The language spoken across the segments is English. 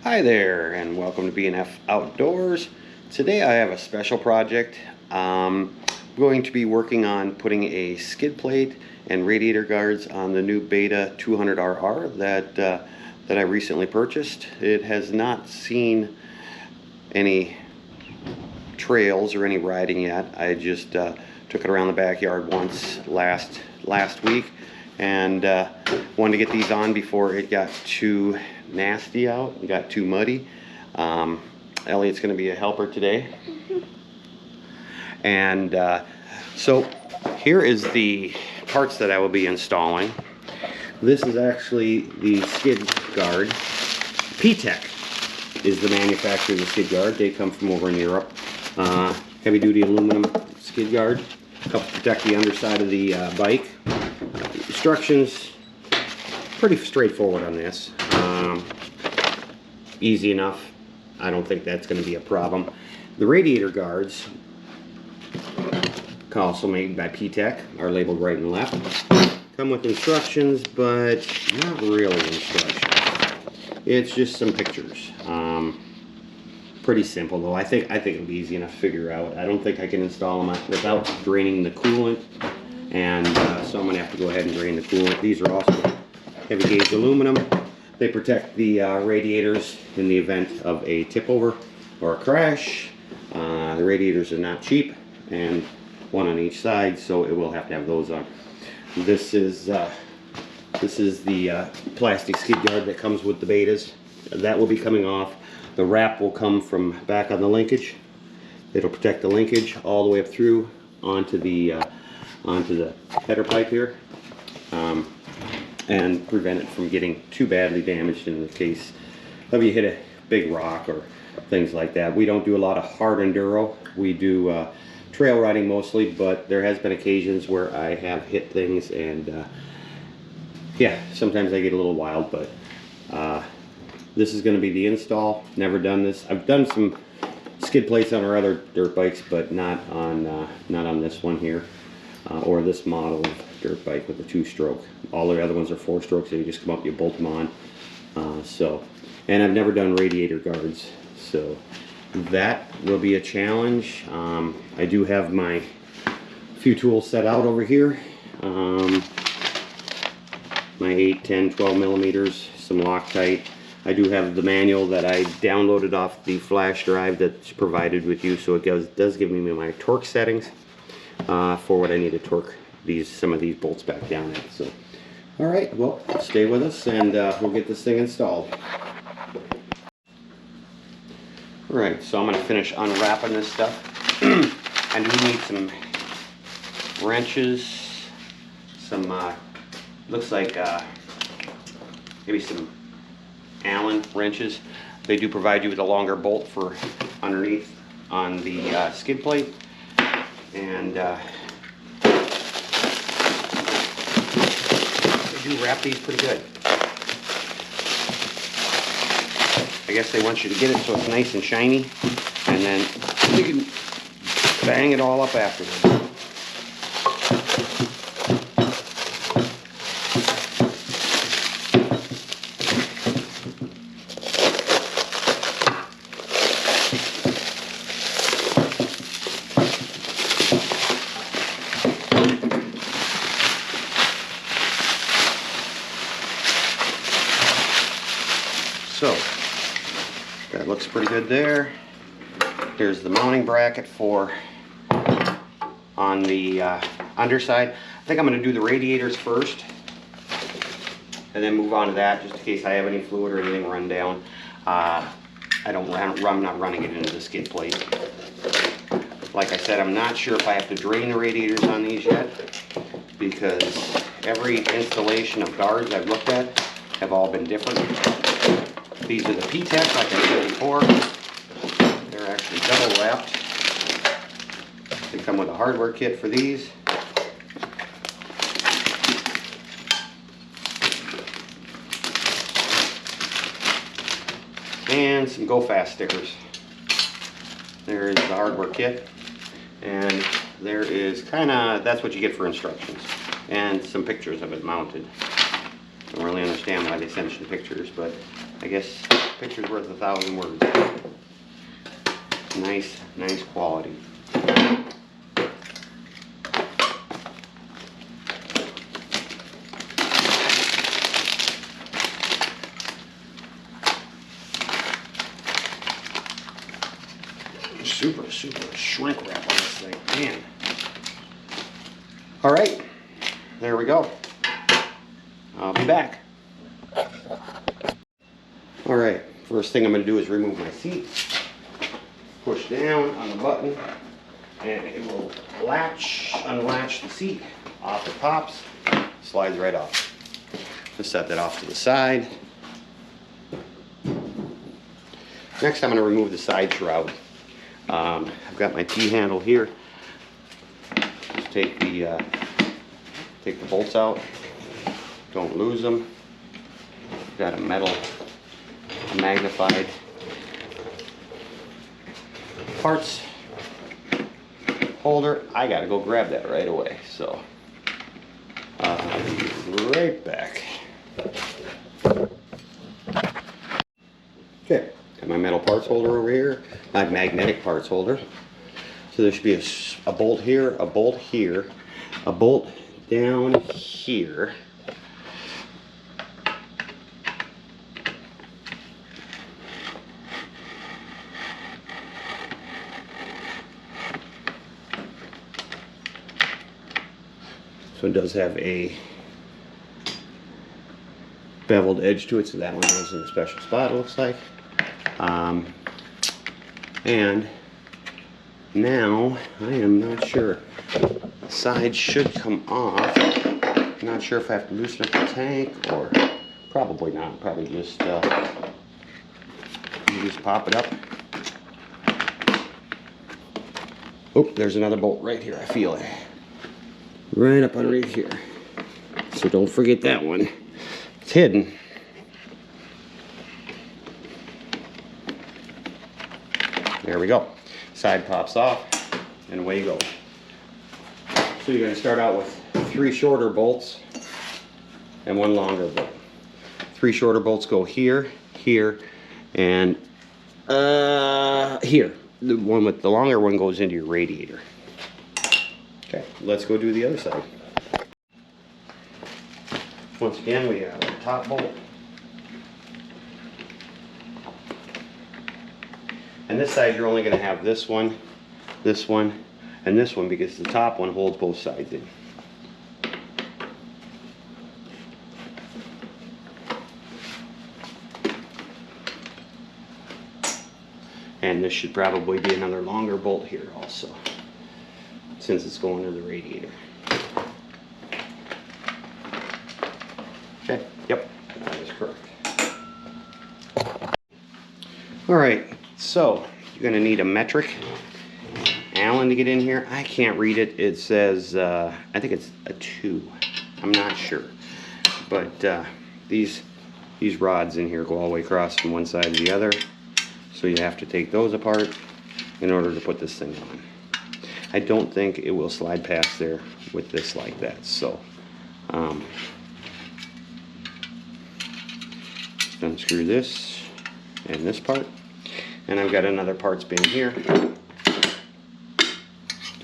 Hi there, and welcome to B&F Outdoors. Today I have a special project. I'm going to be working on putting a skid plate and radiator guards on the new Beta 200RR that I recently purchased. It has not seen any trails or any riding yet. I just took it around the backyard once last week, and wanted to get these on before it got too nasty out and got too muddy. Elliot's going to be a helper today. And so here is the parts that I will be installing. This is actually the skid guard. P-Tech is the manufacturer of the skid guard. They come from over in Europe. Heavy duty aluminum skid guard. Help protect the underside of the bike. Instructions, pretty straightforward on this. Easy enough. I don't think that's going to be a problem. The radiator guards, also made by P-Tech, are labeled right and left. Come with instructions, but not really instructions. It's just some pictures. Pretty simple though. I think it'll be easy enough to figure out. I don't think I can install them without draining the coolant, and so I'm going to have to go ahead and drain the coolant. These are also heavy gauge aluminum. They protect the radiators in the event of a tip over or a crash. The radiators are not cheap, and one on each side, so it will have to have those on. This is the plastic skid guard that comes with the Betas. That will be coming off. The wrap will come from back on the linkage. It'll protect the linkage all the way up through onto the header pipe here, and prevent it from getting too badly damaged in the case of you hit a big rock or things like that. We don't do a lot of hard enduro. We do trail riding mostly, but there has been occasions where I have hit things, and yeah, sometimes I get a little wild. But this is going to be the install. Never done this. I've done some skid plates on our other dirt bikes, but not on this one here, or this model of dirt bike with a 2-stroke. All the other ones are 4-strokes, so you just come up, you bolt them on. And I've never done radiator guards, so that will be a challenge. I do have my few tools set out over here. My 8, 10, 12 millimeters, some Loctite. I do have the manual that I downloaded off the flash drive that's provided with you, so it does give me my torque settings for what I need to torque some of these bolts back down at. So, all right, well, stay with us, and we'll get this thing installed. All right, so I'm going to finish unwrapping this stuff. I do need some wrenches, some looks like maybe some Allen wrenches. They do provide you with a longer bolt for underneath on the skid plate, and they do wrap these pretty good. I guess they want you to get it so it's nice and shiny, and then you can bang it all up afterwards. So that looks pretty good there. Here's the mounting bracket for on the underside. I think I'm going to do the radiators first, and then move on to that, just in case I have any fluid or anything run down. I'm not running it into the skid plate. Like I said, I'm not sure if I have to drain the radiators on these yet, because every installation of guards I've looked at have all been different. These are the P-Tech, like I said before. They're actually double wrapped. They come with a hardware kit for these. And some Go Fast stickers. There is the hardware kit. And there is that's what you get for instructions. And some pictures of it mounted. Don't really understand why they sent you the pictures, but I guess picture's worth 1,000 words. Nice quality. Super shrink wrap on this thing, man. All right, there we go. I'll be back. All right, first thing I'm going to do is remove my seat. Push down on the button, and it will unlatch the seat. Off it pops, slides right off. Just set that off to the side. Next, I'm going to remove the side shroud. I've got my T-handle here. Just take the bolts out. Don't lose them. Got a metal magnified parts holder. I gotta go grab that right away, so I'll be right back. Okay, got my metal parts holder over here, my magnetic parts holder. So there should be a bolt here, a bolt here, a bolt down here. So it does have a beveled edge to it, so that one goes in a special spot, it looks like. And now I am not sure. The side should come off. Not sure if I have to loosen up the tank or probably not. Probably just pop it up. Oh, there's another bolt right here. I feel it. Right up underneath here. So don't forget that one. It's hidden. There we go. Side pops off and away you go. So you're going to start out with 3 shorter bolts and 1 longer bolt. 3 shorter bolts go here, here, and here. The one with the longer one goes into your radiator. Okay, let's go do the other side. Once again, we have our top bolt. And this side, you're only going to have this one, and this one, because the top one holds both sides in. And this should probably be another longer bolt here also, since it's going to the radiator. Okay, yep, that is correct. All right, so you're gonna need a metric Allen to get in here. I can't read it. It says, I think it's a 2. I'm not sure. But these rods in here go all the way across from one side to the other. So you have to take those apart in order to put this thing on. I don't think it will slide past there with this like that. So just unscrew this and this part. And I've got another parts bin here to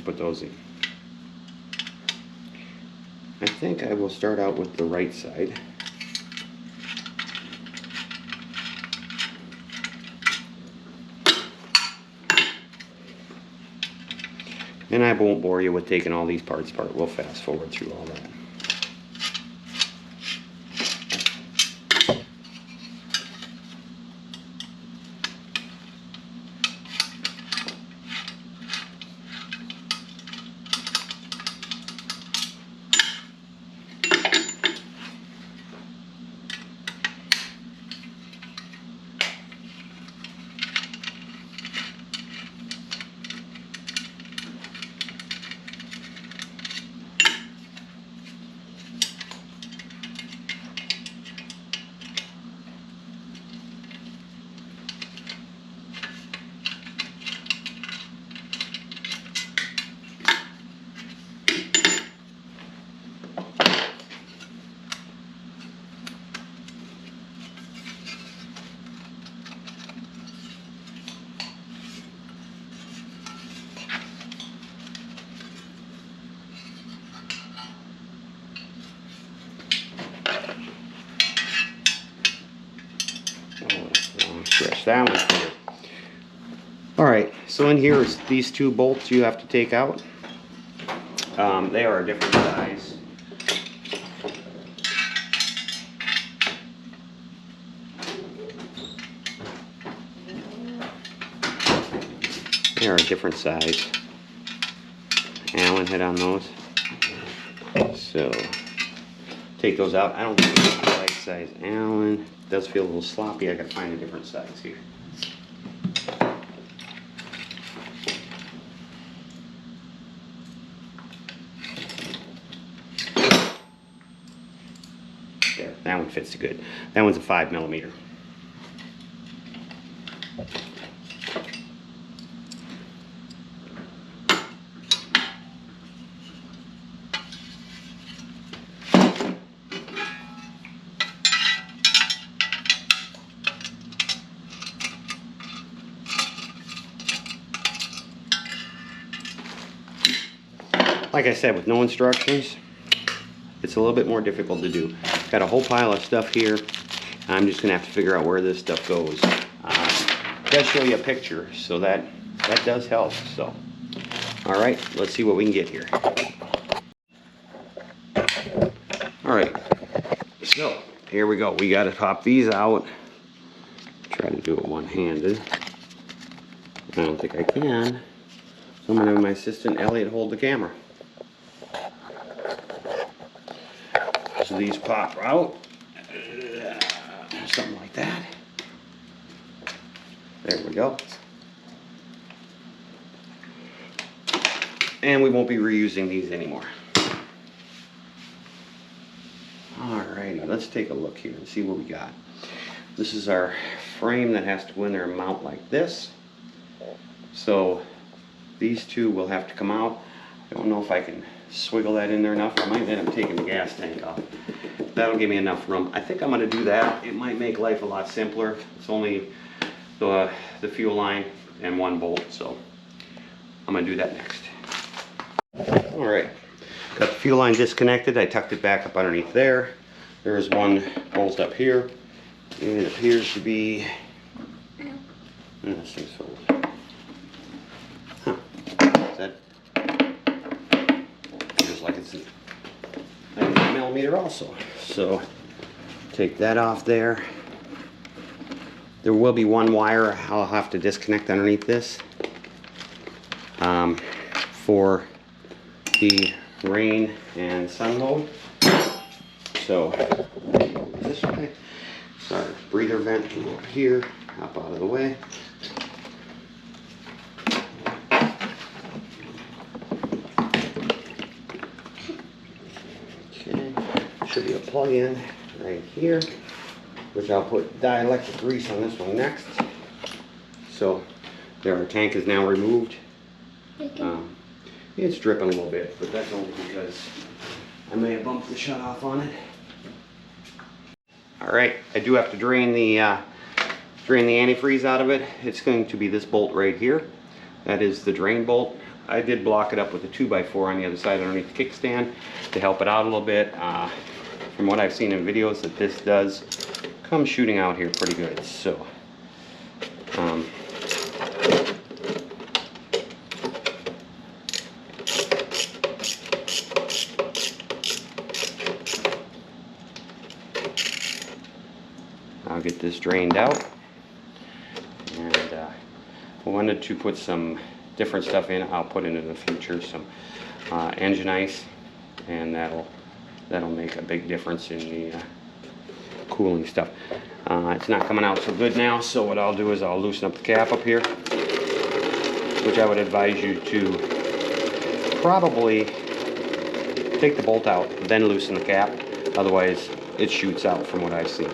put those in. I think I will start out with the right side. And I won't bore you with taking all these parts apart. We'll fast forward through all that. Wrong stretch. That one's here. Alright, so in here is these two bolts you have to take out. They are a different size. They are a different size. Allen head on those. So take those out. I don't think it's the right size Allen. It does feel a little sloppy. I gotta find a different size here. There, that one fits good. That one's a 5mm. Like I said, with no instructions, it's a little bit more difficult to do. Got a whole pile of stuff here. I'm just gonna have to figure out where this stuff goes. It does show you a picture, so that does help. So, all right, let's see what we can get here. All right, so here we go. We got to pop these out. Try to do it one-handed. I don't think I can. So I'm gonna have my assistant Elliot hold the camera. So these pop out, something like that. There we go. And we won't be reusing these anymore. Alrighty, let's take a look here and see what we got. This is our frame that has to go in there and mount like this. So these two will have to come out. I don't know if I can swiggle that in there enough. I might end up taking the gas tank off. That'll give me enough room. I think I'm going to do that. It might make life a lot simpler. It's only the fuel line and one bolt, so I'm going to do that next. Alright, got the fuel line disconnected. I tucked it back up underneath there. There's one bolt up here. It appears to be... this thing's full. Huh. Is that... like it's 90mm also. So take that off there. There will be one wire I'll have to disconnect underneath this for the rain and sun mode. So this way. Sorry, breather vent can go over here, hop out of the way. Should be a plug-in right here, which I'll put dielectric grease on this one next. So there, our tank is now removed. It's dripping a little bit, but that's only because I may have bumped the shutoff on it. All right, I do have to drain the antifreeze out of it. It's going to be this bolt right here. That is the drain bolt. I did block it up with a 2x4 on the other side underneath the kickstand to help it out a little bit. From what I've seen in videos, that this does come shooting out here pretty good. So I'll get this drained out, and I wanted to put some different stuff in. I'll put in the future some engine ice, and that'll make a big difference in the cooling stuff. It's not coming out so good now, so what I'll do is I'll loosen up the cap up here, which I would advise you to probably take the bolt out, then loosen the cap. Otherwise, it shoots out from what I've seen.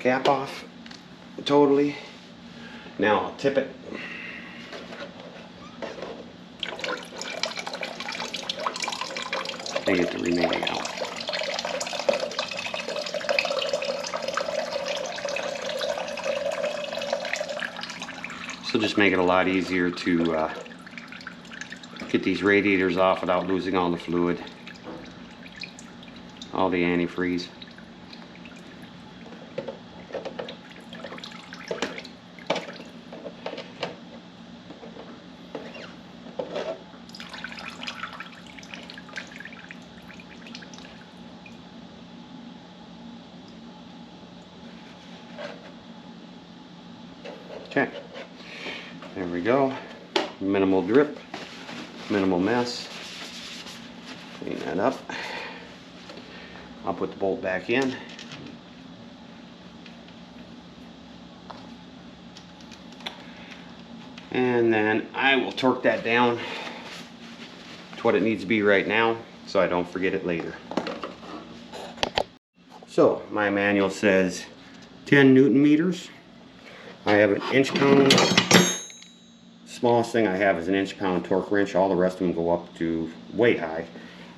Cap off totally. Now I'll tip it. I get the remaining out. So just make it a lot easier to get these radiators off without losing all the fluid, all the antifreeze. Okay, there we go. Minimal drip, minimal mess. Clean that up. I'll put the bolt back in. And then I will torque that down to what it needs to be right now so I don't forget it later. So my manual says 10 Newton meters. I have an inch pound. Smallest thing I have is an inch pound torque wrench. All the rest of them go up to way high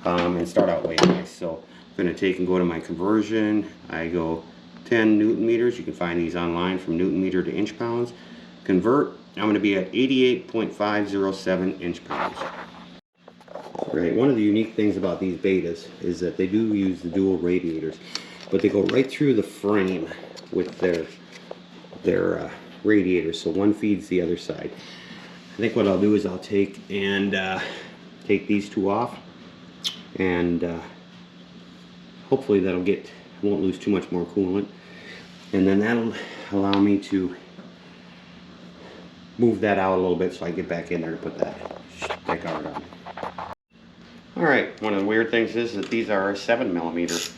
and start out way high. So I'm going to take and go to my conversion. I go 10 Newton meters. You can find these online from Newton meter to inch pounds. Convert. I'm going to be at 88.507 inch pounds. Right. One of the unique things about these betas is that they do use the dual radiators, but they go right through the frame with their radiators, so one feeds the other side. I think what I'll do is I'll take and take these two off, and hopefully that'll won't lose too much more coolant, and then that'll allow me to move that out a little bit so I get back in there to put that guard on. Alright, one of the weird things is that these are 7mm.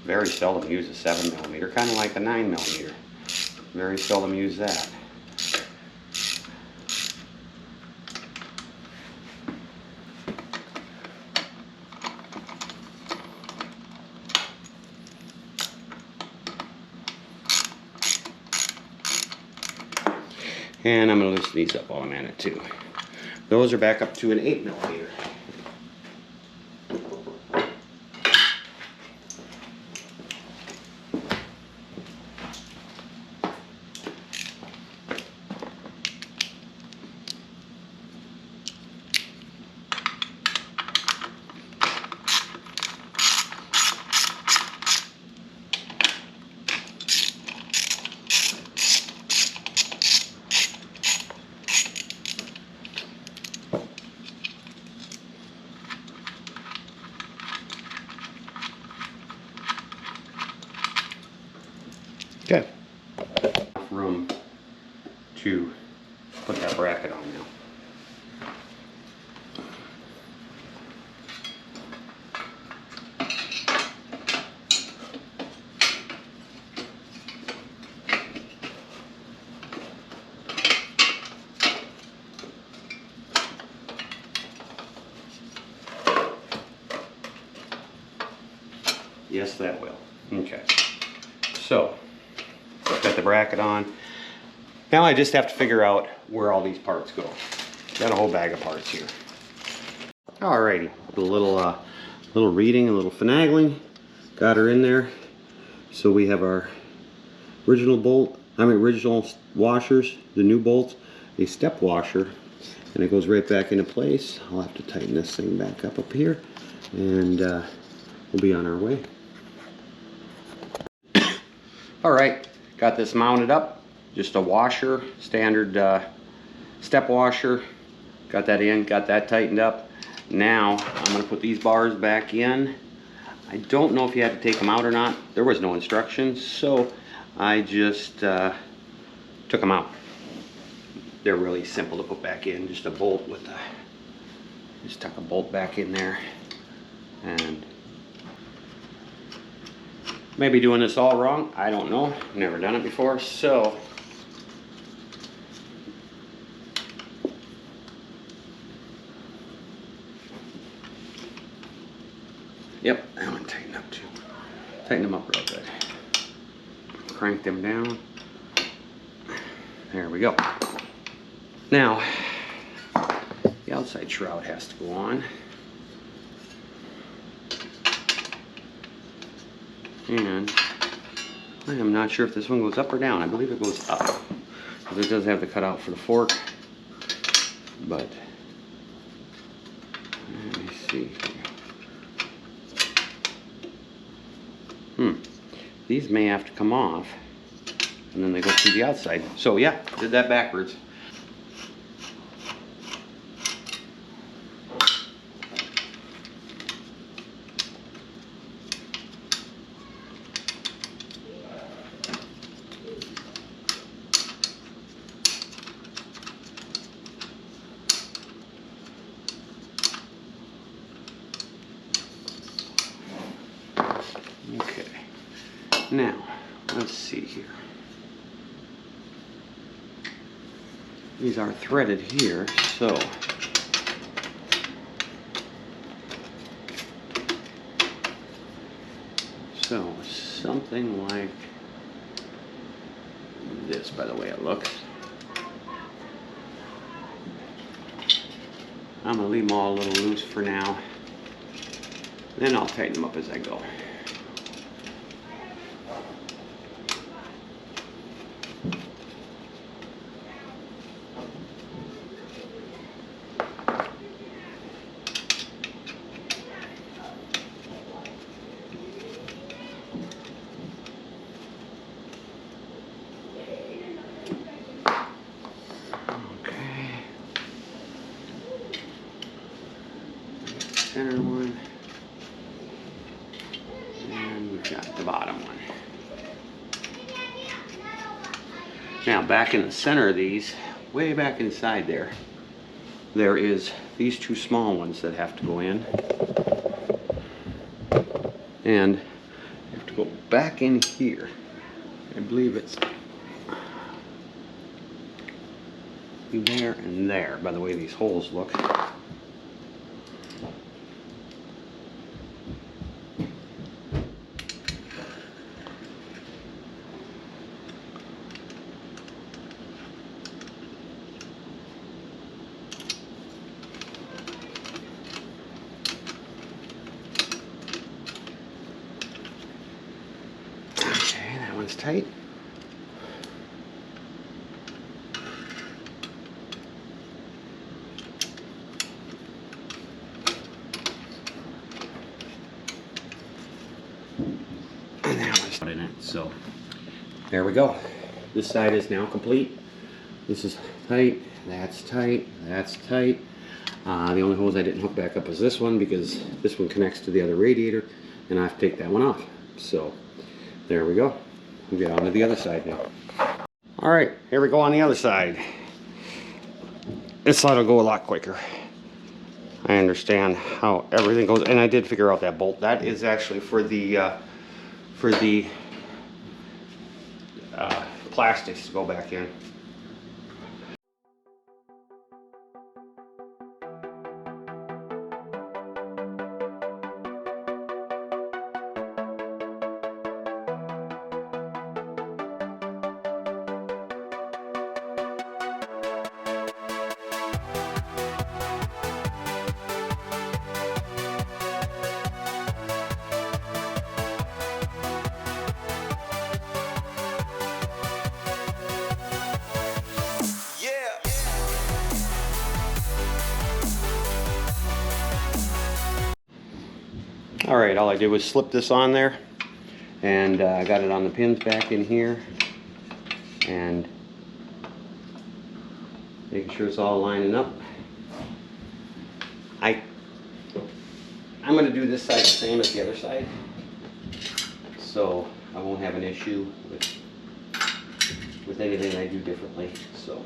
Very seldom use a 7mm, kind of like a 9mm. Very seldom use that. And I'm going to loosen these up while I'm at it too. Those are back up to an 8mm. Okay. Room to put that bracket on now. Yes, that will. Okay. So, got the bracket on. Now I just have to figure out where all these parts go. Got a whole bag of parts here. Alrighty, a little reading, a little finagling. Got her in there. So we have our original washers, the new bolts, a step washer, and it goes right back into place. I'll have to tighten this thing back up here, and we'll be on our way. Alright, got this mounted up. Just a washer, standard step washer. Got that in, got that tightened up. Now I'm going to put these bars back in. I don't know if you had to take them out or not. There was no instructions, so I just took them out. They're really simple to put back in. Just a bolt with just tuck a bolt back in there, and maybe doing this all wrong. I don't know. Never done it before, so yep, that one tighten up too. Tighten them up real good. Crank them down. There we go. Now, the outside shroud has to go on. And I am not sure if this one goes up or down. I believe it goes up. It does have the cutout for the fork, but let me see. These may have to come off, and then they go through the outside. So yeah, did that backwards. Okay, now let's see here. These are threaded here, so something like this, by the way it looks. I'm gonna leave them all a little loose for now, then I'll tighten them up as I go. Center one, and we've got the bottom one. Now back in the center of these, way back inside there is these two small ones that have to go in, and you have to go back in here. I believe it's there and there by the way these holes look. It's tight. And that one's in it. So there we go. This side is now complete. This is tight. That's tight. That's tight. The only hose I didn't hook back up is this one because this one connects to the other radiator, and I have to take that one off. So there we go. We'll get on to the other side now. All right, here we go on the other side. This side will go a lot quicker. I understand how everything goes, and I did figure out that bolt. That is actually for the plastics to go back in. All right, all I did was slip this on there, and I got it on the pins back in here, and making sure it's all lining up. I'm going to do this side the same as the other side, so I won't have an issue with anything I do differently. So.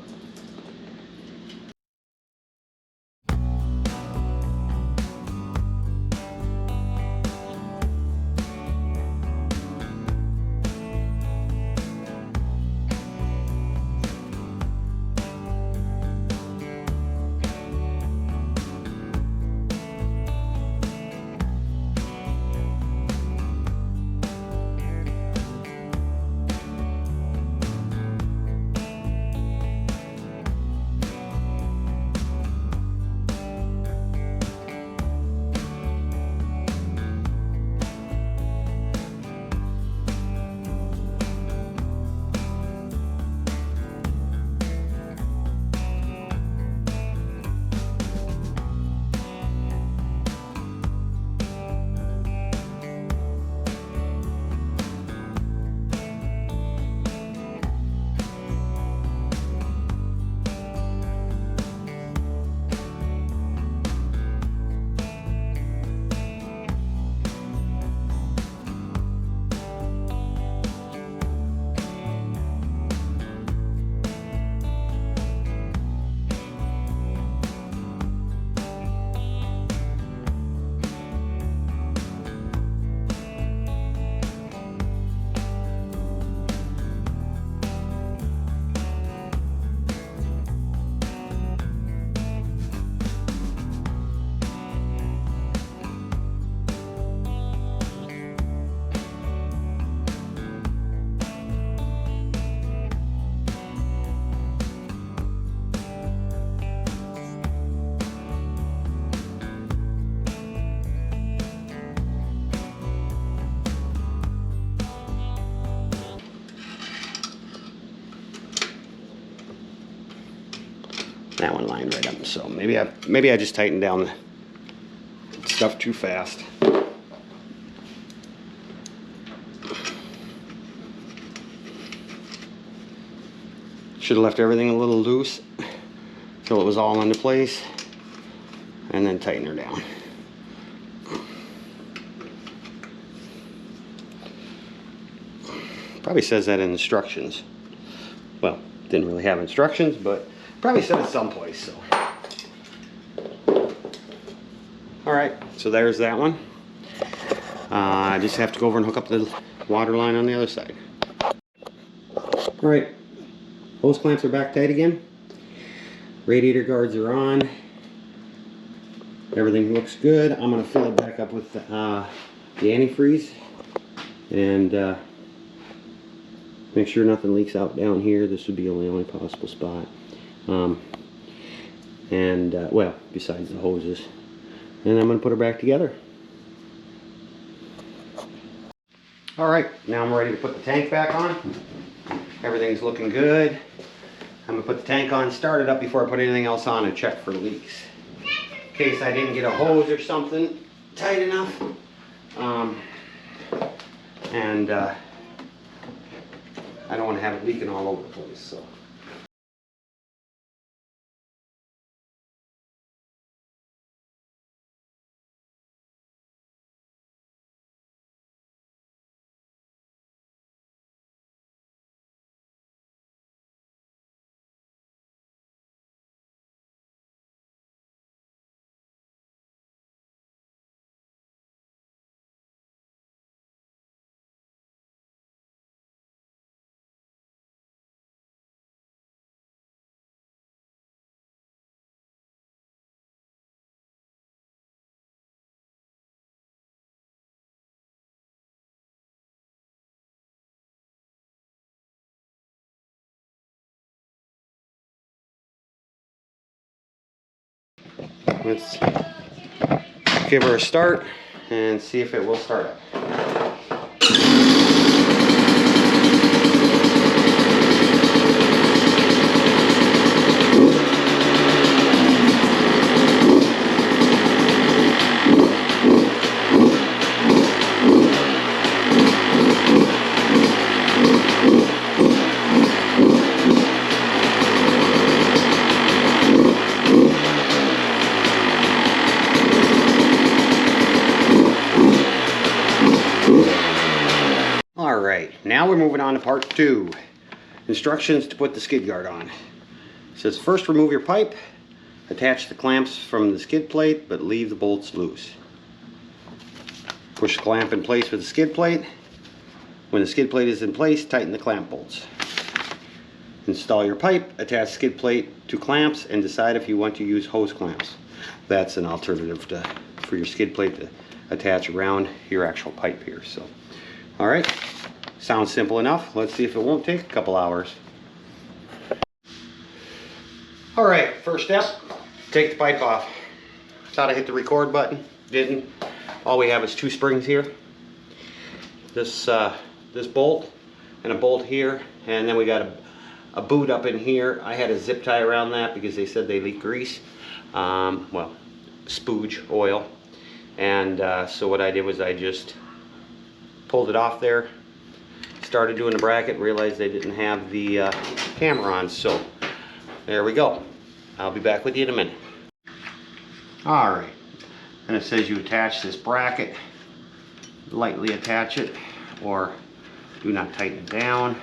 That one lined right up. So maybe I just tightened down the stuff too fast. Should have left everything a little loose till it was all into place, and then tighten her down. Probably says that in instructions. Well, didn't really have instructions, but probably said it someplace. So, all right, so there's that one. I just have to go over and hook up the water line on the other side. All right, hose clamps are back tight again. Radiator guards are on. Everything looks good. I'm going to fill it back up with the antifreeze and make sure nothing leaks out down here. This would be the only possible spot. Well, besides the hoses. And I'm going to put her back together. Alright, now I'm ready to put the tank back on. Everything's looking good. I'm going to put the tank on, start it up before I put anything else on, and check for leaks. In case I didn't get a hose or something tight enough. I don't want to have it leaking all over the place. So. Let's give her a start and see if it will start up. Now we're moving on to part 2. Instructions to put the skid guard on. It says first remove your pipe, attach the clamps from the skid plate, but leave the bolts loose. Push the clamp in place with the skid plate. When the skid plate is in place, tighten the clamp bolts. Install your pipe, attach skid plate to clamps, and decide if you want to use hose clamps. That's an alternative for your skid plate to attach around your actual pipe here. So, all right. Sounds simple enough. Let's see if it won't take a couple hours. Alright, first step, take the pipe off. Thought I hit the record button, didn't. All we have is 2 springs here. This bolt and a bolt here, and then we got a boot up in here. I had a zip tie around that because they said they leak grease. Well, spooge, oil. And so what I did was I just pulled it off there. Started doing the bracket, realized they didn't have the camera on, so there we go. I'll be back with you in a minute. Alright, and it says you attach this bracket, lightly attach it, or do not tighten it down.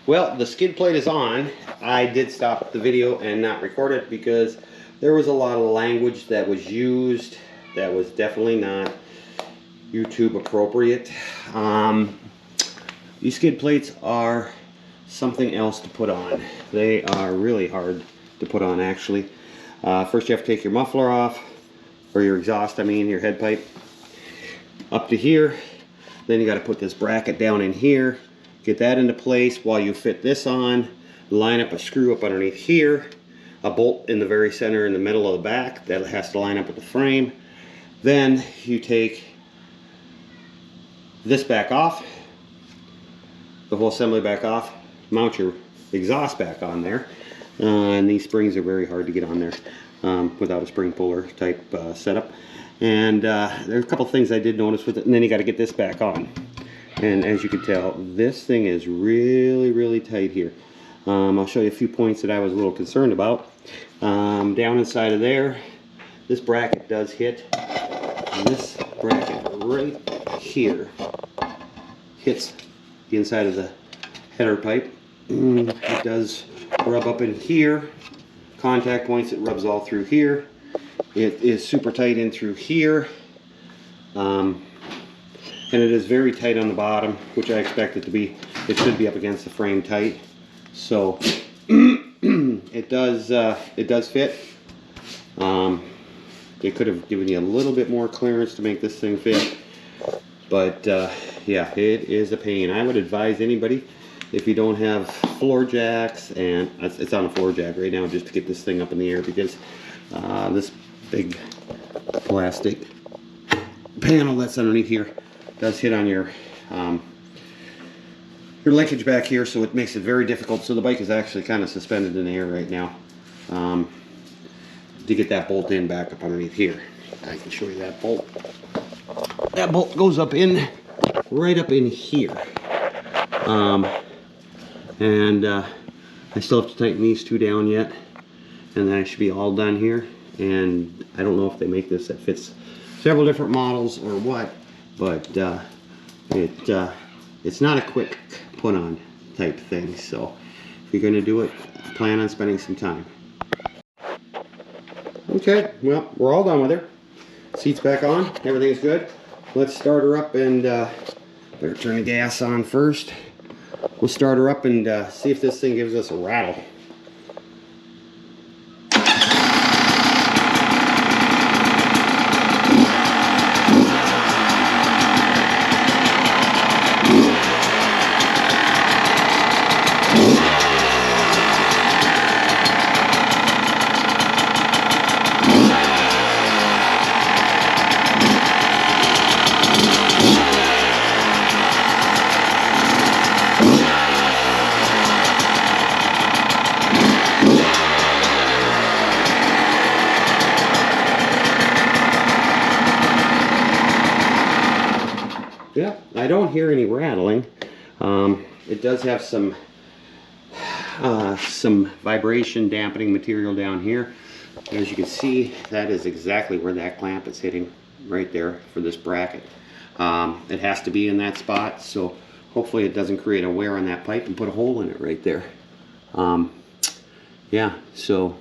Well, the skid plate is on. I did stop the video and not record it because there was a lot of language that was used that was definitely not YouTube appropriate. These skid plates are something else to put on. They are really hard to put on, actually. First you have to take your muffler off, or your exhaust, I mean, your head pipe, up to here. Then you got to put this bracket down in here, get that into place while you fit this on, line up a screw up underneath here, a bolt in the very center in the middle of the back that has to line up with the frame. Then you take this back off, the whole assembly back off, mount your exhaust back on there, and these springs are very hard to get on there without a spring puller type setup. And there's a couple things I did notice with it, and then you got to get this back on. And as you can tell, this thing is really tight here. I'll show you a few points that I was a little concerned about. Down inside of there, this bracket does hit. This bracket right here hits the inside of the header pipe. It does rub up in here. Contact points, it rubs all through here. It is super tight in through here. And it is very tight on the bottom, which I expect it to be. It should be up against the frame tight. So it does fit. They could have given you a little bit more clearance to make this thing fit. But yeah, it is a pain. I would advise anybody, if you don't have floor jacks, and it's on a floor jack right now just to get this thing up in the air, because this big plastic panel that's underneath here does hit on your linkage back here, so it makes it very difficult. So the bike is actually kind of suspended in the air right now to get that bolt in back up underneath here. I can show you that bolt. That bolt goes up in, right up in here. And I still have to tighten these two down yet, and then I should be all done here. And I don't know if they make this that fits several different models or what, but it's not a quick put on type thing. So if you're going to do it, plan on spending some time. Okay, well, we're all done with her. Seat's back on, everything's good. Let's start her up, and better turn the gas on first. We'll start her up and see if this thing gives us a rattle. Yeah, I don't hear any rattling. It does have some vibration dampening material down here. As you can see, that is exactly where that clamp is hitting, right there for this bracket. It has to be in that spot, so hopefully it doesn't create a wear on that pipe and put a hole in it right there. Yeah, so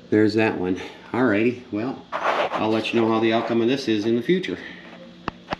there's that one. Alrighty, well, I'll let you know how the outcome of this is in the future.